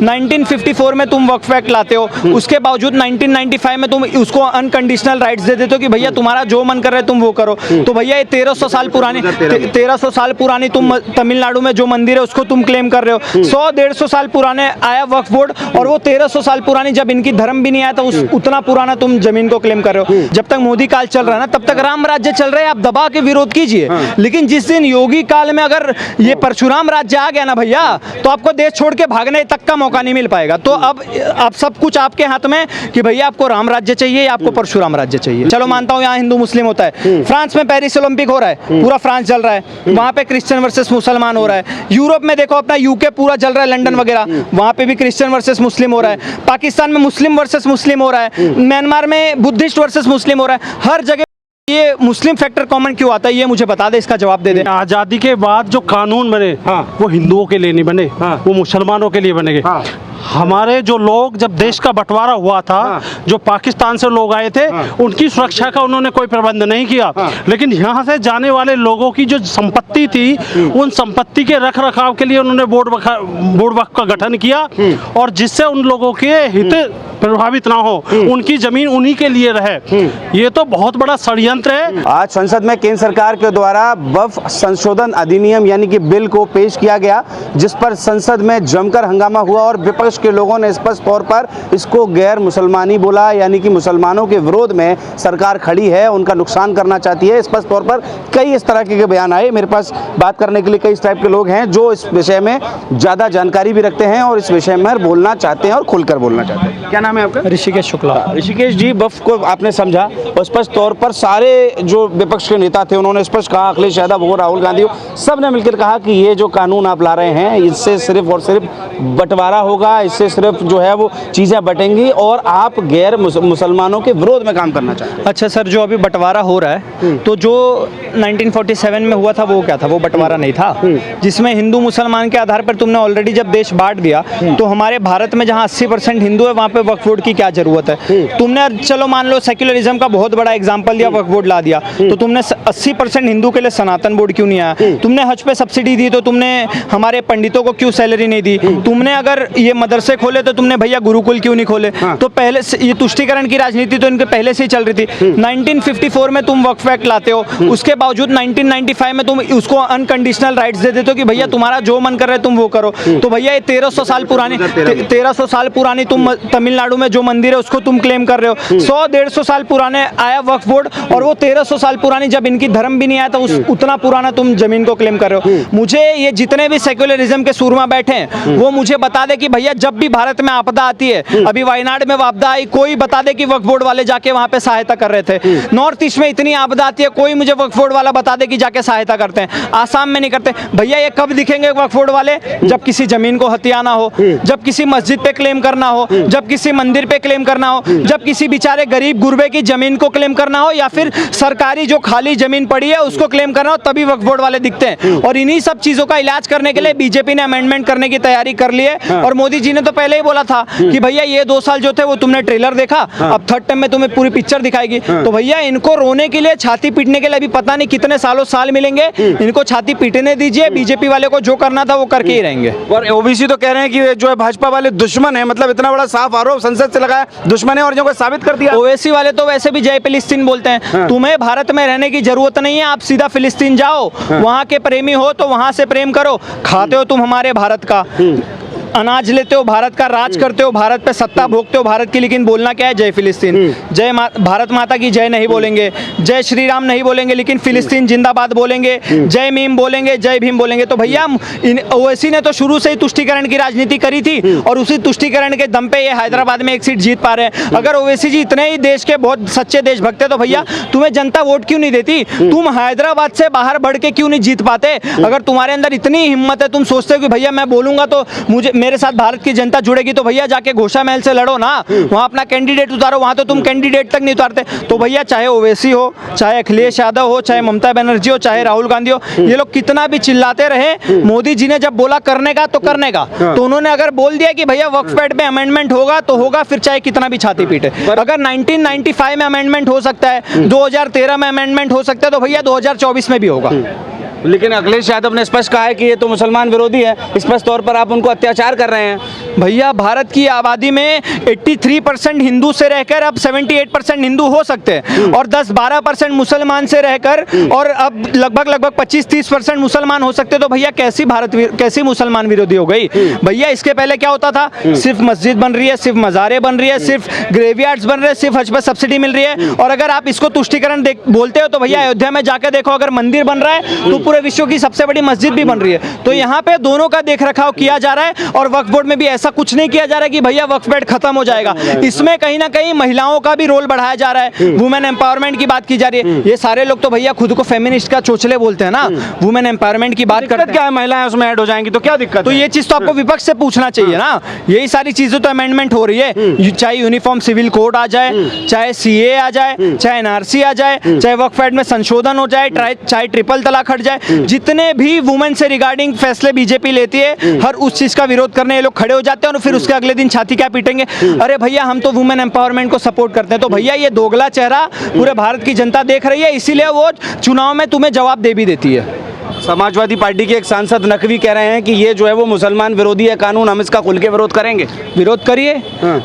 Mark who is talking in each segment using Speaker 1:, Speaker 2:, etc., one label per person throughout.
Speaker 1: 1954 में तुम वक्फ एक्ट लाते हो, उसके बावजूद 1995 में तुम उसको अनकंडीशनल राइट्स दे देते हो कि भैया तुम्हारा जो मन कर रहा है तुम वो करो। तो भैया ये 1300 साल पुरानी तुम तमिलनाडु में जो मंदिर है उसको तुम क्लेम कर रहे हो। 100-150 साल पुराने आया वक्फ बोर्ड, और वो 1300 साल पुरानी जब इनकी धर्म भी नहीं आया तो उतना पुराना तुम जमीन को क्लेम कर रहे हो। जब तक मोदी काल चल रहा है ना तब तक राम राज्य चल रहा है, आप दबा के विरोध कीजिए। लेकिन जिस दिन योगी काल में अगर ये परशुराम राज्य आ गया ना भैया, तो आपको देश छोड़ के भागने तक का मौका नहीं मिल पाएगा। तो अब सब कुछ आपके हाथ में कि भैया आपको राम राज्य चाहिए या आपको परशुराम राज्य चाहिए। चलो मानता हूँ यहाँ हिंदू मुस्लिम होता है, फ्रांस में पेरिस ओलंपिक हो रहा है, पूरा फ्रांस जल रहा है, वहां पे क्रिश्चियन वर्सेस मुसलमान हो रहा है। यूरोप में देखो अपना यूके पूरा जल रहा है, लंदन वगैरह, वहां पे भी क्रिश्चियन वर्सेस मुस्लिम हो रहा है। पाकिस्तान में मुस्लिम वर्सेस मुस्लिम हो रहा है, म्यांमार में बुद्धिस्ट वर्सेस मुस्लिम हो रहा है। हर जगह ये मुस्लिम फैक्टर कॉमन क्यों आता है, ये मुझे बता दे, इसका जवाब दे दे।
Speaker 2: आज़ादी के बाद जो कानून बने वो हिंदुओं के लिए नहीं बने, वो मुसलमानों के लिए बनेंगे। हमारे जो लोग, जब देश का बंटवारा हुआ था, जो पाकिस्तान से लोग आए थे, उनकी सुरक्षा का उन्होंने कोई प्रबंध नहीं किया। लेकिन यहाँ से जाने वाले लोगों की जो संपत्ति थी, उन संपत्ति के रख रखाव के लिए उन्होंने बोर्ड वक्फ का गठन किया, और जिससे उन लोगों के हित प्रभावित ना हो, उनकी जमीन उन्हीं के लिए रहे। ये तो बहुत बड़ा षड्यंत्र है।
Speaker 3: आज संसद में केंद्र सरकार के द्वारा वक्फ संशोधन अधिनियम यानी कि बिल को पेश किया गया, जिस पर संसद में जमकर हंगामा हुआ और विपक्ष के लोगों ने स्पष्ट तौर पर इसको गैर मुसलमानी बोला, यानी कि मुसलमानों के विरोध में सरकार खड़ी है, उनका नुकसान करना चाहती है। स्पष्ट तौर पर कई इस तरह के बयान आए। मेरे पास बात करने के लिए कई इस टाइप के लोग हैं जो इस विषय में ज़्यादा जानकारी भी रखते हैं और इस विषय में बोलना चाहते हैं और खुलकर बोलना चाहते हैं। क्या नाम है आपका?
Speaker 1: ऋषिकेश शुक्ला।
Speaker 3: ऋषिकेश जी, वक्फ को आपने समझा और स्पष्ट तौर पर सारे जो विपक्ष के नेता थे उन्होंने स्पष्ट कहा, अखिलेश यादव हो, राहुल गांधी हो, सब ने मिलकर कहा कि ये जो कानून आप ला रहे हैं इससे सिर्फ और सिर्फ बंटवारा होगा, इससे सिर्फ जो है वो चीज़ें बटेंगी और आप गैर मुसलमानों के विरोध में काम करना चाहते हैं।
Speaker 1: अच्छा सर, जो अभी बंटवारा हो रहा है, तो जो 1947 में हुआ था वो क्या था? वो बंटवारा नहीं था, जिसमें हिंदू मुसलमान के आधार पर तुमने ऑलरेडी जब देश बांट दिया, तो हमारे भारत में जहाँ 80% हिंदू है वहाँ पे वक्फ बोर्ड की क्या जरूरत है? तुमने चलो मान लो सेक्युलरिज्म का बहुत बड़ा एग्जाम्पल दिया, वक्फ बोर्ड ला दिया, तो तुमने 80% हिंदू के लिए सनातन बोर्ड क्यों नहीं आया? तुमने हज पे सब्सिडी दी तो तुमने हमारे पंडितों को क्यों सैलरी नहीं दी? तुमने अगर ये मदरसे खोले तो तुमने भैया गुरुकुल क्यों नहीं खोले? तो पहले से ये तुष्टीकरण की राजनीति तो इनके पहले से ही चल रही थी। 1954 में तुम वक्फ एक्ट लाते हो, उसके बावजूद 1995 में तुम उसको अनकंडीशनल राइट्स दे देते हो कि भैया तुम्हारा जो मन कर रहा है तुम वो करो। तो भैया ये 1300 साल पुरानी तुम तमिलनाडु में जो मंदिर है उसको तुम क्लेम कर रहे हो। 100-150 साल पुराने आया वक्फ बोर्ड, और वो 1300 साल पुरानी जब इनकी धर्म भी नहीं आया तो उतना पुराना तुम जमीन को क्लेम कर रहे हो। मुझे ये जितने भी सेक्युलरिज्म के सूरमा बैठे हैं वो मुझे बता दे कि भैया जब भी भारत में आपदा आती है, अभी वायनाड में आपदा आई, कोई बता दे कि वक्फ बोर्ड वाले जाके वहां पे सहायता कर रहे थे। नॉर्थ ईस्ट में इतनी आपदा आती है, कोई मुझे वक्फ बोर्ड वाला बता दे कि जाके सहायता करते हैं। आसाम में नहीं करते। भैया ये कब दिखेंगे वक्फ बोर्ड वाले? जब किसी जमीन को हथियाना हो, जब किसी मस्जिद पे क्लेम करना हो, जब किसी मंदिर पे क्लेम करना हो, जब किसी बेचारे गरीब गुरबे की जमीन को क्लेम करना हो, या फिर सरकारी जो खाली जमीन पड़ी है उसको क्लेम करना हो, तभी वक्फ बोर्ड वाले दिखते हैं। और इन्हीं सब चीजों का इलाज करने के लिए बीजेपी ने अमेंडमेंट करने की तैयारी कर ली है। और मोदी जी ने तो पहले ही बोला था कि भैया ये 2 साल जो थे वो तुमने ट्रेलर देखा, अब थर्ड टाइम में तुम्हें पूरी पिक्चर दिखाएगी। तो भैया इनको रोने के लिए, छाती पीटने के लिए अभी पता नहीं कितने साल मिलेंगे। इनको छाती पीटने दीजिए, बीजेपी वाले को जो करना था वो करके ही रहेंगे।
Speaker 3: और ओबीसी तो कह रहे हैं कि जो है भाजपा वाले दुश्मन है, मतलब इतना बड़ा साफ आरोप संसद से लगाया, दुश्मन है और जो साबित कर दिया।
Speaker 1: ओवैसी वाले तो वैसे भी जय फिलिस्तीन बोलते हैं। तुम्हें भारत में रहने की जरूरत नहीं है, आप सीधा फिलिस्तीन जाओ, वहां के प्रेमी हो तो वहां से प्रेम करो। खाते हो तुम हमारे भारत का अनाज, लेते हो भारत का, राज करते हो भारत पे, सत्ता भोगते हो भारत की, लेकिन बोलना क्या है? जय फिलिस्तीन। भारत माता की जय नहीं बोलेंगे, जय श्री राम नहीं बोलेंगे, लेकिन फिलिस्तीन जिंदाबाद बोलेंगे, जय मीम बोलेंगे, जय भीम बोलेंगे। तो भैया ओवैसी ने तो शुरू से ही तुष्टीकरण की राजनीति करी थी और उसी तुष्टीकरण के दम पे ये हैदराबाद में एक सीट जीत पा रहे हैं। अगर ओवैसी जी इतने ही देश के बहुत सच्चे देशभक्त है तो भैया तुम्हें जनता वोट क्यों नहीं देती? तुम हैदराबाद से बाहर बढ़ के क्यों नहीं जीत पाते? अगर तुम्हारे अंदर इतनी हिम्मत है, तुम सोचते हो कि भैया मैं बोलूंगा तो मुझे मेरे साथ भारत की जनता जुड़ेगी, तो भैया जाके घोषा महल से लड़ो ना, वहां अपना कैंडिडेट उतारो। वहां तो तुम कैंडिडेट तक नहीं उतारते। तो भैया चाहे ओवैसी हो, चाहे अखिलेश यादव हो, चाहे ममता बनर्जी हो, चाहे राहुल गांधी हो, ये लोग कितना भी चिल्लाते रहे, मोदी जी ने जब बोला करने का तो करने का, तो उन्होंने अगर बोल दिया कि भैया वक्फ एक्ट में अमेंडमेंट होगा तो होगा, फिर चाहे कितना भी छाती पीटे। अगर 1995 में अमेंडमेंट हो सकता है, 2013 में अमेंडमेंट हो सकता है, तो भैया 2024 में भी होगा।
Speaker 3: लेकिन अखिलेश यादव ने स्पष्ट कहा है कि ये तो मुसलमान विरोधी है, स्पष्ट तौर पर आप उनको अत्याचार कर रहे हैं।
Speaker 1: भैया भारत की आबादी में 83% हिंदू से रहकर अब 78% हिंदू हो सकते हैं और 10-12% मुसलमान से रहकर और अब लगभग 25-30% मुसलमान हो सकते हैं। तो भैया कैसी मुसलमान विरोधी हो गई भैया। इसके पहले क्या होता था, सिर्फ मस्जिद बन रही है, सिर्फ मज़ारें बन रही है, सिर्फ ग्रेवयार्ड्स बन रहे हैं, सिर्फ हज पर सब्सिडी मिल रही है। और अगर आप इसको तुष्टिकरण बोलते हो तो भैया अयोध्या में जाकर देखो, अगर मंदिर बन रहा है तो पूरे विश्व की सबसे बड़ी मस्जिद भी बन रही है। तो यहाँ पे दोनों का देख रखाव किया जा रहा है और वक्फ बोर्ड में भी ऐसा कुछ नहीं किया जा रहा है कि भैया वक्फ बोर्ड खत्म हो जाएगा। इसमें कहीं ना कहीं महिलाओं का भी रोल बढ़ाया जा रहा है, वुमेन एम्पावरमेंट की बात की जा रही है। ये सारे लोग तो भैया खुद को फेमिनिस्ट का चोचले बोलते हैं ना, वुमेन एम्पावरमेंट की बात करते हैं।
Speaker 3: क्या है, महिलाएं उसमें ऐड हो जाएंगी तो क्या दिक्कत
Speaker 1: तो
Speaker 3: है?
Speaker 1: ये चीज तो आपको विपक्ष से पूछना चाहिए ना। यही सारी चीजें तो अमेंडमेंट हो रही है, चाहे यूनिफॉर्म सिविल कोड आ जाए, चाहे सीए आ जाए, चाहे एनआरसी आ जाए, चाहे वक्फ एक्ट में संशोधन हो जाए, चाहे ट्रिपल तलाक हट जाए। जितने भी वुमेन से रिगार्डिंग फैसले बीजेपी लेती है, हर उस चीज का विरोध करने ये लोग खड़े हो जाते हैं और फिर उसके अगले दिन छाती क्या पीटेंगे, अरे भैया हम तो वुमेन एम्पावरमेंट को सपोर्ट करते हैं। तो भैया ये दोगला चेहरा पूरे भारत की जनता देख रही है, इसीलिए वो चुनाव में तुम्हें जवाब दे भी देती है।
Speaker 3: समाजवादी पार्टी के एक सांसद नकवी कह रहे हैं कि ये जो है वो मुसलमान विरोधी है कानून, हम इसका खुल के विरोध करेंगे।
Speaker 1: विरोध करिए,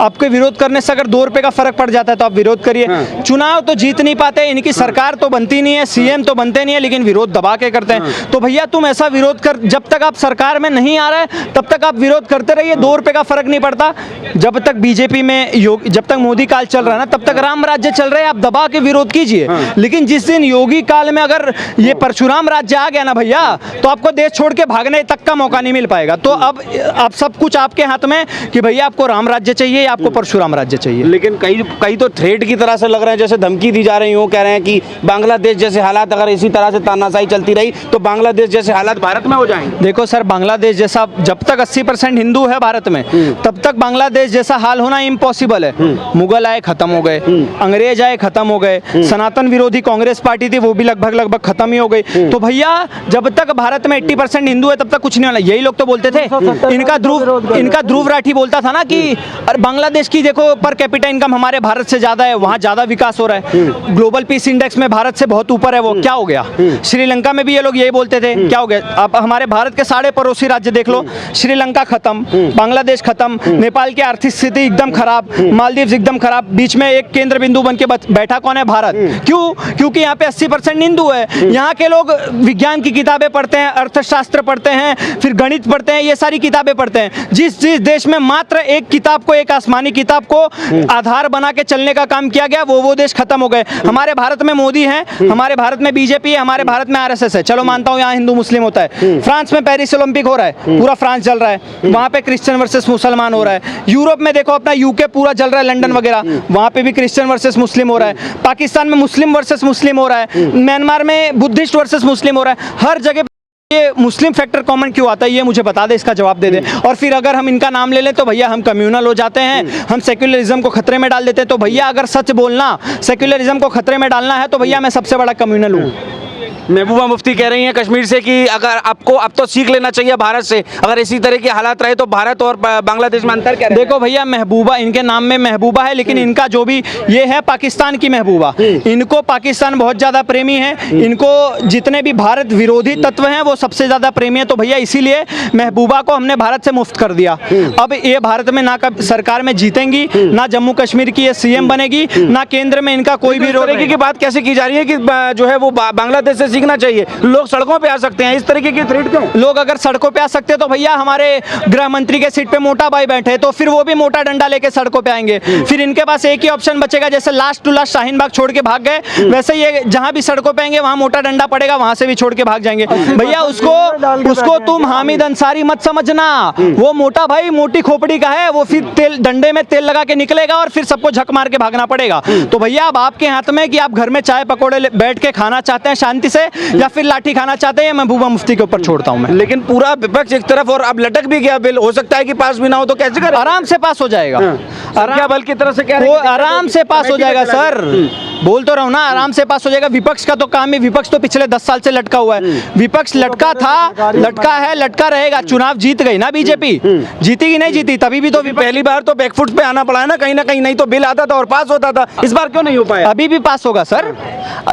Speaker 1: आपके विरोध करने से अगर 2 रुपए का फर्क पड़ जाता है तो आप विरोध करिए। चुनाव तो जीत नहीं पाते, इनकी सरकार तो बनती नहीं है, सीएम तो बनते नहीं है, लेकिन विरोध दबा के करते हैं। तो भैया तुम ऐसा विरोध कर, जब तक आप सरकार में नहीं आ रहे तब तक आप विरोध करते रहिए, 2 रुपए का फर्क नहीं पड़ता। जब तक बीजेपी में जब तक मोदी काल चल रहा है ना, तब तक राम राज्य चल रहा है, आप दबा के विरोध कीजिए। लेकिन जिस दिन योगी काल में अगर ये परशुराम राज्य आ गया ना भैया, तो आपको देश छोड़ के भागने तक का मौका नहीं मिल पाएगा। तो अब सब कुछ आपके हाथ में कि भैया आपको राम राज्य चाहिए या आपको परशुराम राज्य चाहिए।
Speaker 3: लेकिन कई तो थ्रेट की तरह से लग रहे हैं, जैसे धमकी दी जा रही हो, कह रहे हैं कि बांग्लादेश जैसे हालात अगर इसी तरह से तानाशाही चलती रही तो बांग्लादेश जैसे हालात भारत में हो जाएंगे।
Speaker 1: देखो सर, बांग्लादेश जैसा, जब तक 80% हिंदू है भारत में तब तक बांग्लादेश जैसा हाल होना इम्पॉसिबल है। मुगल आए खत्म हो गए, अंग्रेज आए खत्म हो गए, सनातन विरोधी कांग्रेस पार्टी थी वो भी लगभग खत्म ही हो गई। तो भैया जब तक भारत में 80% हिंदू है तब तक कुछ नहीं होना। यही लोग तो बोलते थे, इनका ध्रुव राठी बोलता था ना कि अरे बांग्लादेश की देखो पर कैपिटा इनकम हमारे भारत से ज्यादा है, वहां ज्यादा विकास हो रहा है, ग्लोबल पीस इंडेक्स में भारत से बहुत ऊपर है वो। क्या हो गया? श्रीलंका में भी ये लोग यही बोलते थे, क्या हो गया? आप हमारे भारत के सारे पड़ोसी राज्य देख लो, श्रीलंका खत्म, बांग्लादेश खत्म, नेपाल की आर्थिक स्थिति एकदम खराब, मालदीव एकदम खराब, बीच में एक केंद्र बिंदु बन के बैठा कौन है? भारत। क्यों? क्योंकि यहाँ पे 80% हिंदू है। यहाँ के लोग विज्ञान की किताबें पढ़ते हैं, अर्थशास्त्र पढ़ते हैं, फिर गणित पढ़ते हैं, ये सारी किताबें पढ़ते हैं। जिस देश में मात्र एक किताब को, एक आसमानी किताब को आधार बना के चलने का काम किया गया, वो देश खत्म हो गए। हमारे भारत में मोदी है, हमारे भारत में बीजेपी है, हमारे भारत में आरएसएस है, चलो मानता हूँ यहाँ हिंदू मुस्लिम होता है। फ्रांस में पेरिस ओलंपिक हो रहा है, पूरा फ्रांस जल रहा है, वहां पे क्रिश्चियन वर्सेस मुसलमान हो रहा है। यूरोप में देखो अपना यूके पूरा जल रहा है, लंदन वगैरह, वहां पे भी क्रिश्चियन वर्सेस मुस्लिम हो रहा है। पाकिस्तान में मुस्लिम वर्सेस मुस्लिम हो रहा है, म्यांमार में बुद्धिस्ट वर्सेस मुस्लिम हो रहा है। हर जगह ये मुस्लिम फैक्टर कॉमन क्यों आता है, ये मुझे बता दे, इसका जवाब दे दे। और फिर अगर हम इनका नाम ले लें तो भैया हम कम्युनल हो जाते हैं, हम सेक्युलरिज्म को खतरे में डाल देते हैं। तो भैया अगर सच बोलना, सेक्युलरिज्म को खतरे में डालना है तो भैया मैं सबसे बड़ा कम्युनल हूँ।
Speaker 3: महबूबा मुफ्ती कह रही हैं कश्मीर से कि अगर आपको अब तो सीख लेना चाहिए भारत से, अगर इसी तरह के हालात रहे तो भारत और बांग्लादेश में अंतर क्या है?
Speaker 1: देखो भैया, महबूबा इनके नाम में महबूबा है, लेकिन इनका जो भी ये है पाकिस्तान की महबूबा, इनको पाकिस्तान बहुत ज्यादा प्रेमी है, इनको जितने भी भारत विरोधी तत्व हैं वो सबसे ज्यादा प्रेमी है। तो भैया इसीलिए महबूबा को हमने भारत से मुफ्त कर दिया। अब ये भारत में ना सरकार में जीतेंगी, ना जम्मू कश्मीर की ये सीएम बनेगी, ना केंद्र में इनका कोई भी रोल
Speaker 3: की बात कैसे की जा रही है कि जो है वो बांग्लादेश से सीखना चाहिए, लोग सड़कों पे आ सकते हैं, इस तरीके की थ्रेट क्यों?
Speaker 1: लोग अगर सड़कों पे आ सकते हैं तो भैया हमारे गृह मंत्री के सीट पे मोटा भाई बैठे, तो फिर वो भी मोटा डंडा लेके सड़कों पे आएंगे। फिर इनके पास एक ही ऑप्शन बचेगा, जैसे last to last Shaheen Bagh छोड़ के भाग गए, वैसे ये जहां भी सड़कों पे आएंगे वहां मोटा डंडा पड़ेगा, वहां से भी छोड़ के भाग जाएंगे। भैया उसको तुम हामिद अंसारी मत समझना, वो मोटा भाई मोटी खोपड़ी का है, वो फिर तेल डंडे में तेल लगा के निकलेगा और फिर सबको झक मार के भागना पड़ेगा। तो भैया अब आपके हाथ में कि आप घर में चाय पकौड़े बैठ के खाना चाहते हैं शांति से, या फिर लाठी खाना चाहते हैं। महबूबा मुफ्ती के ऊपर छोड़ता हूं मैं।
Speaker 3: लेकिन पूरा विपक्ष एक तरफ और अब लटक भी गया बिल, हो सकता है कि पास भी ना हो तो कैसे करें?
Speaker 1: आराम से पास हो जाएगा,
Speaker 3: आराम बल की तरफ से कह रहे
Speaker 1: हैं आराम से पास हो जाएगा सर, बोल तो रहा हूं ना, आराम से पास हो जाएगा। विपक्ष का तो काम ही, विपक्ष तो पिछले 10 साल से लटका हुआ है, विपक्ष लटका था, लटका है, लटका रहेगा। चुनाव जीत गई ना बीजेपी, जीती कि नहीं जीती? तभी भी तो
Speaker 3: पहली बार तो बैकफुट पे आना पड़ा है ना कहीं ना कहीं, नहीं तो बिल आता था और पास होता था, इस बार क्यों नहीं हो पाया?
Speaker 1: अभी भी पास होगा सर,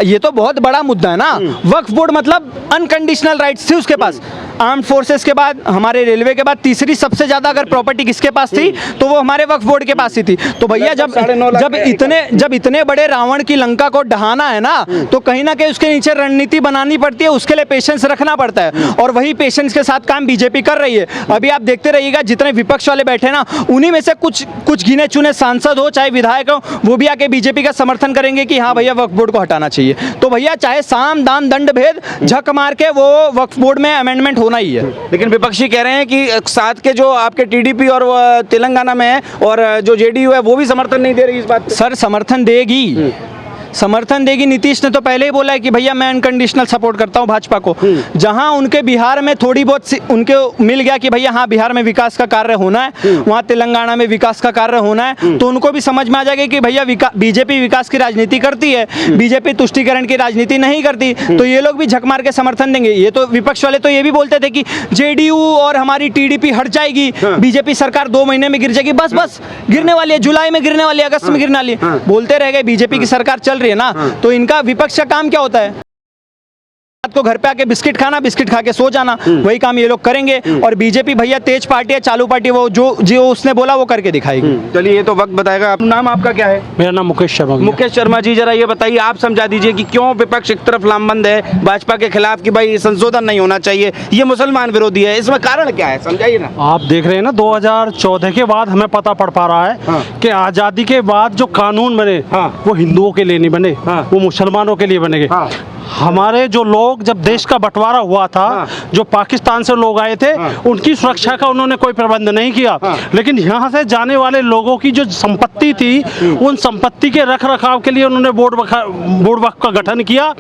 Speaker 1: ये तो बहुत बड़ा मुद्दा है ना। वक्फ बोर्ड मतलब अनकंडीशनल राइट्स थी उसके पास, आर्म्ड फोर्सेस के बाद, हमारे रेलवे के बाद तीसरी सबसे ज्यादा अगर प्रॉपर्टी किसके पास थी तो वो हमारे वक्फ बोर्ड के पास ही थी। तो भैया जब इतने बड़े रावण की लंका को ढहाना है ना, तो कहीं ना कहीं उसके नीचे रणनीति बनानी पड़ती है, उसके लिए पेशेंस रखना पड़ता है, और वही पेशेंस के साथ काम बीजेपी कर रही है। अभी आप देखते रहिएगा जितने विपक्ष वाले बैठे ना, उन्हीं में से कुछ गिने चुने सांसद हो चाहे विधायक हो, वो भी आके बीजेपी का समर्थन करेंगे कि हाँ भैया वक्फ बोर्ड को हटाना चाहिए। तो भैया चाहे साम दाम दंड भेद झक मार के वो वक्फ बोर्ड में अमेंडमेंट होना ही है।
Speaker 3: लेकिन विपक्षी कह रहे हैं कि साथ के जो आपके टीडीपी और वो तेलंगाना में है और जो जेडीयू है वो भी समर्थन नहीं दे रही इस बात पे।
Speaker 1: सर समर्थन देगी, समर्थन देगी। नीतीश ने तो पहले ही बोला है कि भैया मैं अनकंडीशनल सपोर्ट करता हूं भाजपा को। जहां उनके बिहार में थोड़ी बहुत उनके मिल गया कि भैया हाँ बिहार में विकास का कार्य होना है, वहां तेलंगाना में विकास का कार्य होना है, तो उनको भी समझ में आ जाएगा कि भैया बीजेपी विकास की राजनीति करती है, बीजेपी तुष्टीकरण की राजनीति नहीं करती, तो ये लोग भी झक मार के समर्थन देंगे। ये तो विपक्ष वाले तो ये भी बोलते थे कि जेडीयू और हमारी टीडीपी हट जाएगी, बीजेपी सरकार 2 महीने में गिर जाएगी, बस गिरने वाली है, जुलाई में गिरने वाली है, अगस्त में गिरने वाली है, बोलते रह गए। बीजेपी की सरकार चल रही है ना, तो इनका विपक्ष का काम क्या होता है? रात को घर पे आके बिस्किट खाना, बिस्किट खा के सो जाना, वही काम ये लोग करेंगे। और बीजेपी भैया तेज पार्टी है, चालू पार्टी, वो जो उसने बोला वो करके दिखाएगी।
Speaker 3: चलिए ये तो वक्त बताएगा। नाम आपका क्या है?
Speaker 2: मेरा नाम मुकेश शर्मा।
Speaker 3: मुकेश शर्मा जी, जरा ये बताइए, आप समझा दीजिए कि क्यों विपक्ष एक तरफ लामबंद है भाजपा के खिलाफ कि भाई संशोधन नहीं होना चाहिए, ये मुसलमान विरोधी है, इसमें कारण क्या है, समझाइए ना।
Speaker 2: आप देख रहे हैं ना 2014 के बाद हमें पता पड़ पा रहा है कि आज़ादी के बाद जो कानून बने वो हिंदुओं के लिए नहीं बने, वो मुसलमानों के लिए बनेंगे। हमारे जो लोग जब देश का बंटवारा हुआ था, जो पाकिस्तान से लोग आए थे, उनकी सुरक्षा का उन्होंने कोई प्रबंध नहीं किया, लेकिन यहाँ से जाने वाले लोगों की जो संपत्ति थी, उन संपत्ति के रख रखाव के लिए उन्होंने बोर्ड वक्फ का गठन किया,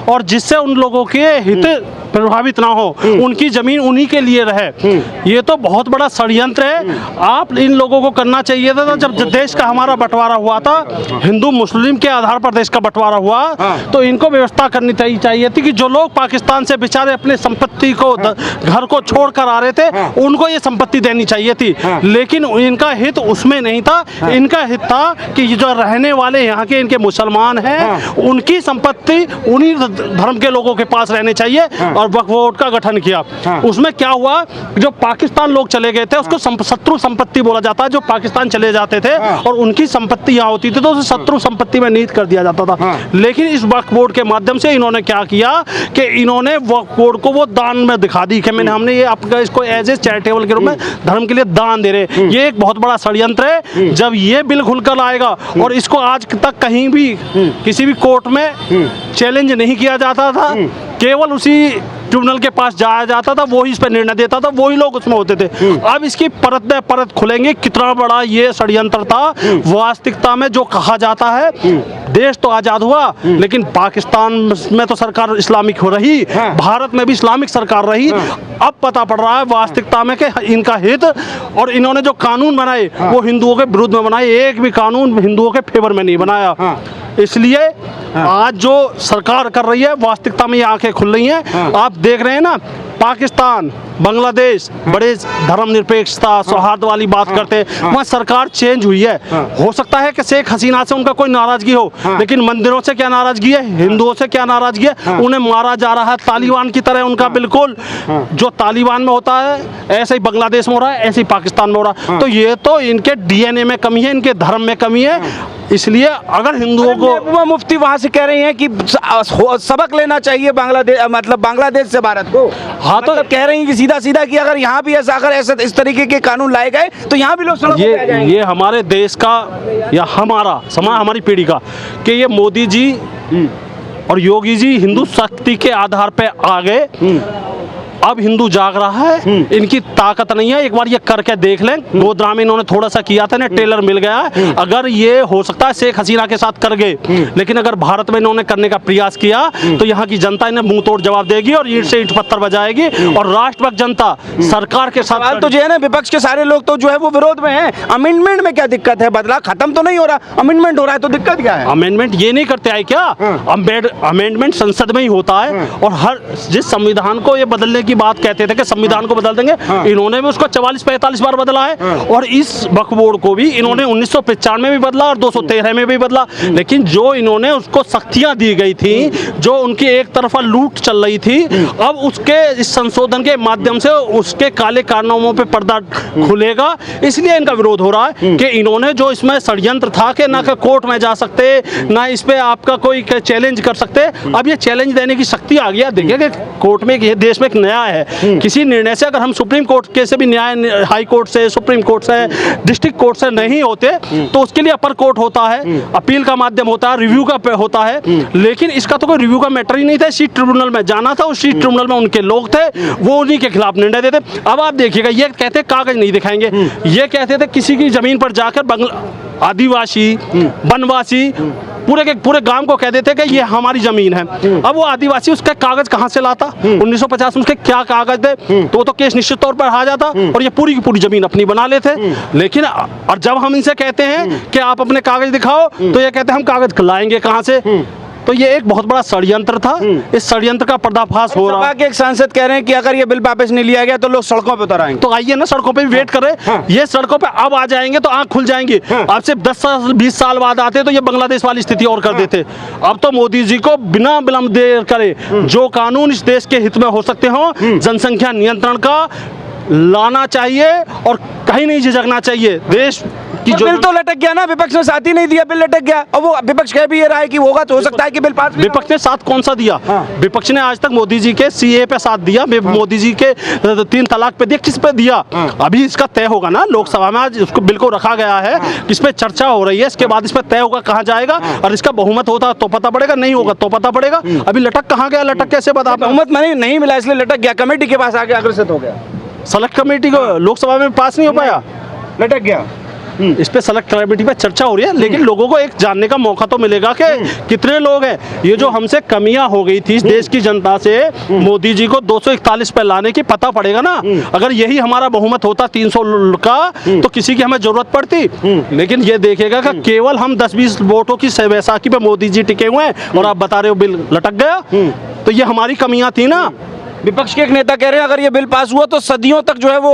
Speaker 2: और जिससे उन लोगों के हित प्रभावित ना हो, उनकी जमीन उन्हीं के लिए रहे। ये तो बहुत बड़ा षड्यंत्र है। आप इन लोगों को करना चाहिए था जब देश का हमारा बंटवारा हुआ था, हिंदू मुस्लिम के आधार पर देश का बंटवारा हुआ, तो इनको व्यवस्था करनी चाहिए थी कि जो लोग पाकिस्तान से बेचारे अपने संपत्ति को घर को छोड़ कर आ रहे थे, उनको ये संपत्ति देनी चाहिए थी, लेकिन इनका हित उसमें नहीं था। इनका हित था कि जो रहने वाले यहाँ के इनके मुसलमान हैं, उनकी संपत्ति उन्हीं धर्म के लोगों के पास रहनी चाहिए, और वक्फ बोर्ड का गठन किया। उसमें क्या हुआ, जो पाकिस्तान लोग चले गए थे उसको शत्रु संपत्ति बोला जाता है। जो पाकिस्तान चले जाते थे और उनकी संपत्ति यहाँ होती थी तो उसे शत्रु संपत्ति में निहित कर दिया जाता था। लेकिन इस वक्फ बोर्ड के माध्यम से इन्होंने क्या किया कि इन्होंने वक्फ बोर्ड को वो दान में दिखा दी कि हमने ये आपका इसको एज ए चैरिटेबल के रूप में धर्म के लिए दान दे रहे। ये एक बहुत बड़ा षड्यंत्र है। जब ये बिल खुलकर आएगा और इसको आज तक कहीं भी किसी भी कोर्ट में चैलेंज नहीं किया जाता था, केवल उसी ट्रिब्यूनल के पास जाया जाता था, वही इस पर निर्णय देता था, वही लोग उसमें होते थे। अब इसकी परत में परत खुलेंगे कितना बड़ा ये षड्यंत्र था। वास्तविकता में जो कहा जाता है, देश तो आजाद हुआ, लेकिन पाकिस्तान में तो सरकार इस्लामिक हो रही, भारत में भी इस्लामिक सरकार रही। अब पता पड़ रहा है वास्तविकता में कि इनका हित, और इन्होंने जो कानून बनाए वो हिंदुओं के विरुद्ध में बनाए, एक भी कानून हिंदुओं के फेवर में नहीं बनाया। इसलिए आज जो सरकार कर रही है, वास्तविकता में ये आंखें खुल रही हैं। आप देख रहे हैं ना, पाकिस्तान, बांग्लादेश बड़े धर्मनिरपेक्षता सौहार्द वाली बात करते हैं, वहाँ सरकार चेंज हुई है। हो सकता है कि शेख हसीना से उनका कोई नाराजगी हो, लेकिन मंदिरों से क्या नाराजगी है, हिंदुओं से क्या नाराजगी है? उन्हें मारा जा रहा है तालिबान की तरह। उनका बिल्कुल जो तालिबान में होता है ऐसे ही बांग्लादेश में हो रहा है, ऐसे ही पाकिस्तान में हो रहा है। तो ये तो इनके डीएनए में कमी है, इनके धर्म में कमी है। इसलिए अगर हिंदुओं को
Speaker 3: मुफ्ती वहां से कह रही हैं कि सबक लेना चाहिए बांग्लादेश, मतलब बांग्लादेश से भारत को। हाँ, तो कह रही हैं कि सीधा सीधा कि अगर यहाँ भी ऐसा अगर ऐसे इस तरीके के कानून लाए गए तो यहाँ भी लोग सड़कों पे आ जाएंगे।
Speaker 2: ये हमारे देश का या हमारी पीढ़ी का कि ये मोदी जी और योगी जी हिंदू शक्ति के आधार पे आ गए। अब हिंदू जाग रहा है, इनकी ताकत नहीं है। एक बार ये करके देख लें। गोधरा में इन्होंने थोड़ा सा किया था ना, टेलर मिल गया। अगर ये हो सकता है शेख हसीना के साथ कर गए, लेकिन अगर भारत में इन्होंने करने का प्रयास किया तो यहाँ की जनता इन्हें मुंह तोड़ जवाब देगी और ईंट से ईंट पत्थर बजाएगी। और राष्ट्रभक्त जनता सरकार के साथ
Speaker 3: तो जो है ना, विपक्ष के सारे लोग तो जो है वो विरोध में है। अमेंडमेंट में क्या दिक्कत है? बदला खत्म तो नहीं हो रहा, अमेंडमेंट हो रहा है, तो दिक्कत क्या है?
Speaker 2: अमेंडमेंट ये नहीं करते आए क्या? अमेंडमेंट संसद में ही होता है, और हर जिस संविधान को ये बदलने की बात कहते थे कि संविधान को बदल देंगे, इन्होंने भी उसको 44-45 बार बदला है। और इस वक्फ बोर्ड को भी इन्होंने 1995 में भी बदला और 213 में भी बदला। लेकिन जो इन्होंने उसको सख्तियां दी गई थी, जो उनकी एक तरफा लूट चल रही थी, अब उसके इस संशोधन के माध्यम से उसके काले कारनामों पे पर्दा खुलेगा। इसलिए इनका विरोध हो रहा है कि इन्होंने जो इसमें षड्यंत्र था कि ना कोर्ट में जा सकते, ना इस पे आपका कोई चैलेंज कर सकते, अब ये चैलेंज देने की शक्ति आ गया। देखिए कि कोर्ट में, ये देश में एक न्याय है, किसी निर्णय से अगर हम सुप्रीम कोर्ट के से भी न्याय, हाई कोर्ट से, सुप्रीम कोर्ट से, डिस्ट्रिक्ट कोर्ट से नहीं होते तो उसके लिए अपर कोर्ट होता है, अपील का माध्यम होता है, रिव्यू का होता है। लेकिन इसका तो कोई रिव्यू का मैटर ही नहीं था, शीट ट्रिब्यूनल में जाना था, उस शीट ट्रिब्यूनल में उनके लोग थे, वो उन्हीं के खिलाफ निर्णय देते। अब आप देखिएगा, ये कहते कागज नहीं दिखाएंगे, ये कहते थे किसी की जमीन पर जाकर आदिवासी, वनवासी पूरे के पूरे गांव को कह देते कि ये हमारी जमीन है। अब वो आदिवासी उसका कागज कहां से लाता? 1950 में उसके क्या कागज थे? तो वो तो केस निश्चित तौर पर आ जाता और ये पूरी की पूरी जमीन अपनी बना लेते। लेकिन और जब हम इनसे कहते हैं कि आप अपने कागज दिखाओ, तो ये कहते हैं हम कागज लाएंगे कहां से? तो ये एक बहुत बड़ा षड्यंत्र था। इस षड्यंत्र का पर्दाफाश हो रहा है।
Speaker 3: के एक सांसद कह रहे हैं कि अगर ये बिल वापस नहीं लिया गया तो लोग सड़कों पर उतर आएंगे।
Speaker 2: तो आइए ना, सड़कों पे वेट करें। ये सड़कों पे अब आ जाएंगे तो आंख खुल जाएंगी। अब से 10 साल 20 साल बाद आते तो ये बांग्लादेश वाली स्थिति और कर देते। अब तो मोदी जी को बिना विलंब देर करे जो कानून इस देश के हित में हो सकते हो, जनसंख्या नियंत्रण का लाना चाहिए और कहीं नहीं झिझकना चाहिए। देश की जो
Speaker 3: बिल तो लटक गया ना, विपक्ष ने साथ ही नहीं दिया, बिल लटक गया। और वो विपक्ष कह भी ये रहा है कि होगा तो हो सकता है कि बिल पास।
Speaker 2: विपक्ष ने साथ कौन सा दिया? विपक्ष ने आज तक मोदी जी के सीए पे साथ दिया, मोदी जी के 3 तलाक पे दिया, किस पे दिया? अभी इसका तय होगा ना लोकसभा में, आज इसको बिल को रखा गया है, इस पे चर्चा हो रही है, इसके बाद इस पे तय होगा कहाँ जाएगा और इसका बहुमत होता तो पता पड़ेगा, नहीं होगा तो पता पड़ेगा। अभी लटक कहाँ गया? लटक कैसे बता?
Speaker 3: बहुमत नहीं मिला इसलिए लटक गया, कमेटी के पास आगे अग्रसर हो गया।
Speaker 2: सेलेक्ट कमेटी को लोकसभा में पास नहीं हो पाया,
Speaker 3: लटक गया।
Speaker 2: इस पे सेलेक्ट कमेटी पे चर्चा हो रही है। लेकिन लोगों को एक जानने का मौका तो मिलेगा कि कितने लोग हैं। ये जो हमसे कमियां हो गई थी इस देश की जनता से मोदी जी को 241 पे लाने की, पता पड़ेगा ना। अगर यही हमारा बहुमत होता 300 का तो किसी की हमें जरूरत पड़ती। लेकिन ये देखेगा कि केवल हम 10-20 वोटों की बैसाखी पे मोदी जी टिके हुए हैं और आप बता रहे हो बिल लटक गया। तो ये हमारी कमियां थी ना।
Speaker 3: विपक्ष के एक नेता कह रहे हैं अगर ये बिल पास हुआ तो सदियों तक जो है वो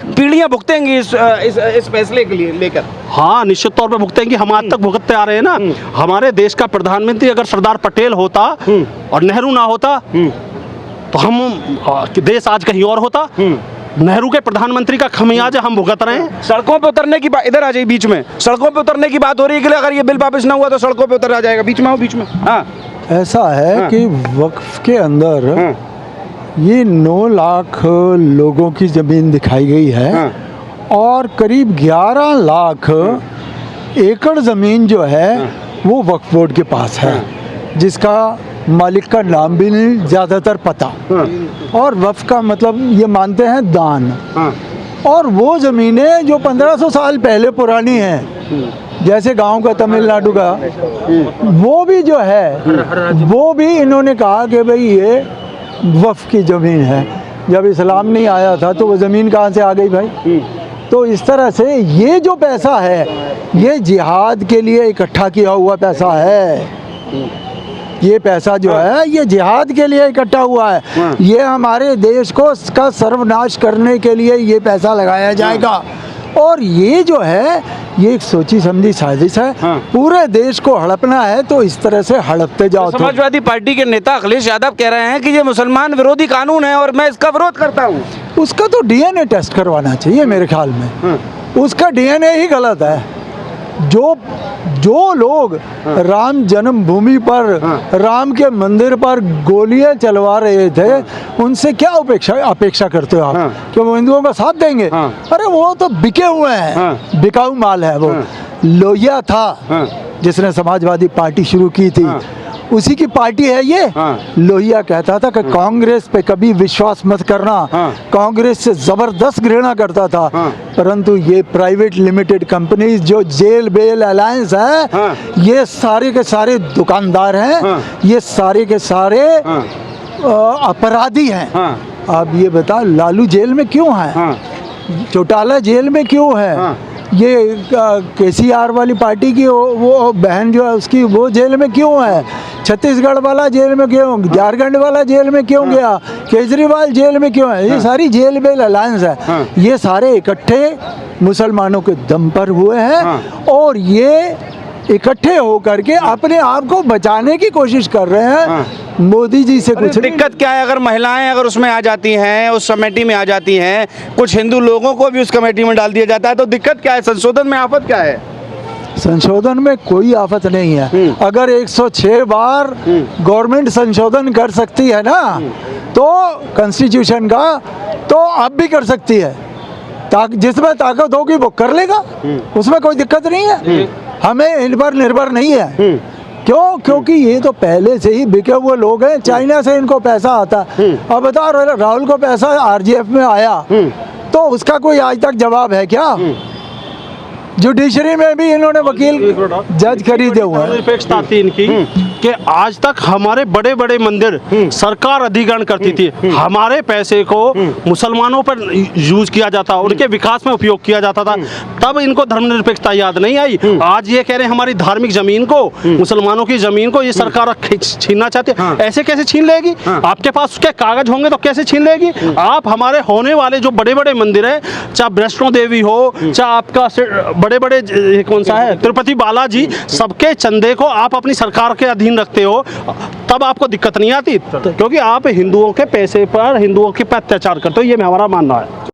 Speaker 3: पीढ़ियां भुगतेंगी इस फैसले के लिए लेकर।
Speaker 2: हाँ, निश्चित तौर पे भुगतेंगे। हम आज तक भुगतते आ रहे हैं ना। हमारे देश का प्रधानमंत्री अगर सरदार पटेल होता और नेहरू ना होता तो हम देश आज कहीं और होता। नेहरू के प्रधानमंत्री का खमियाजा हम भुगत रहे हैं।
Speaker 3: सड़कों पे उतरने की बात, इधर आ जाइए बीच में, सड़कों पे उतरने की बात हो रही है कि अगर ये बिल वापस ना हुआ तो सड़कों पे उतर आ जाएगा। बीच में आओ, बीच में। हाँ,
Speaker 4: ऐसा है कि वक्फ के अंदर ये 9 लाख लोगों की ज़मीन दिखाई गई है और करीब 11 लाख एकड़ ज़मीन जो है वो वक्फ बोर्ड के पास है, जिसका मालिक का नाम भी नहीं ज़्यादातर पता। और वक्फ का मतलब ये मानते हैं दान। और वो ज़मीनें जो 1500 साल पहले पुरानी हैं, जैसे गांव का तमिलनाडु का, वो भी जो है वो भी इन्होंने कहा कि भाई ये वक्फ की ज़मीन है। जब इस्लाम नहीं आया था तो वो ज़मीन कहाँ से आ गई भाई? तो इस तरह से ये जो पैसा है ये जिहाद के लिए इकट्ठा किया हुआ पैसा है। ये पैसा जो है ये जिहाद के लिए इकट्ठा हुआ है। ये हमारे देश को का सर्वनाश करने के लिए ये पैसा लगाया जाएगा। और ये जो है ये एक सोची समझी साजिश है। पूरे देश को हड़पना है तो इस तरह से हड़पते जाओ।
Speaker 3: तो समाजवादी पार्टी के नेता अखिलेश यादव कह रहे हैं कि ये मुसलमान विरोधी कानून है और मैं इसका विरोध करता हूँ।
Speaker 4: उसका तो डीएनए टेस्ट करवाना चाहिए मेरे ख्याल में। उसका डीएनए ही गलत है। जो लोग राम जन्मभूमि पर राम के मंदिर पर गोलियां चलवा रहे थे, उनसे क्या अपेक्षा करते हो आप कि वो हिंदुओं का साथ देंगे? अरे वो तो बिके हुए हैं, बिकाऊ माल है वो। लोहिया था जिसने समाजवादी पार्टी शुरू की थी, उसी की पार्टी है ये। लोहिया कहता था कि कांग्रेस पे कभी विश्वास मत करना, कांग्रेस से जबरदस्त घृणा करता था। परंतु ये प्राइवेट लिमिटेड कंपनीज जो जेल बेल अलायंस है, ये सारे के सारे दुकानदार हैं, ये सारे के सारे अपराधी हैं। आप ये बताओ लालू जेल में क्यों है? चौटाला जेल में क्यों है? ये केसीआर वाली पार्टी की वो बहन जो है उसकी वो जेल में क्यों है? छत्तीसगढ़ वाला जेल में क्यों? झारखंड वाला जेल में क्यों गया? केजरीवाल जेल में क्यों है? ये सारी जेल बेल अलायंस है, ये सारे इकट्ठे मुसलमानों के दम पर हुए हैं और ये इकट्ठे होकर के अपने आप को बचाने की कोशिश कर रहे हैं। मोदी जी से कुछ
Speaker 3: दिक्कत क्या है? अगर महिलाएं अगर उसमें आ जाती हैं, उस कमेटी में आ जाती हैं, कुछ हिंदू लोगों को भी उस कमेटी में डाल दिया जाता है, तो दिक्कत क्या है? संशोधन में आफत क्या है?
Speaker 4: संशोधन में कोई आफत नहीं है। अगर 106 बार गवर्नमेंट संशोधन कर सकती है ना तो कॉन्स्टिट्यूशन का, तो अब भी कर सकती है। जिसमें ताकत होगी वो कर लेगा, उसमें कोई दिक्कत नहीं है। हमें इन पर निर्भर नहीं है। क्यों? क्योंकि ये तो पहले से ही बिके हुए लोग हैं, चाइना से इनको पैसा आता। अब बताओ, राहुल को पैसा आरजीएफ में आया तो उसका कोई आज तक जवाब है क्या? जुडिशरी में भी इन्होंने वकील जज खरीदे हुए हैं।
Speaker 2: निरपेक्षता थी इनकी कि आज तक हमारे बड़े बड़े मंदिर सरकार अधिग्रहण करती थी, हमारे पैसे को मुसलमानों पर यूज किया जाता, उनके विकास में उपयोग किया जाता था, तब इनको धर्मनिरपेक्षता याद नहीं आई। आज ये कह रहे हैं हमारी धार्मिक जमीन को, मुसलमानों की जमीन को ये सरकार छीनना चाहती है। ऐसे कैसे छीन लेगी? आपके पास उसके कागज होंगे तो कैसे छीन लेगी? आप हमारे होने वाले जो बड़े बड़े मंदिर है, चाहे वैष्णो देवी हो, चाहे आपका बड़े बड़े कौन सा है तिरुपति बालाजी, सबके चंदे को आप अपनी सरकार के अधीन रखते हो, तब आपको दिक्कत नहीं आती, क्योंकि आप हिंदुओं के पैसे पर, हिंदुओं के पर अत्याचार करते हो। ये हमारा मानना है।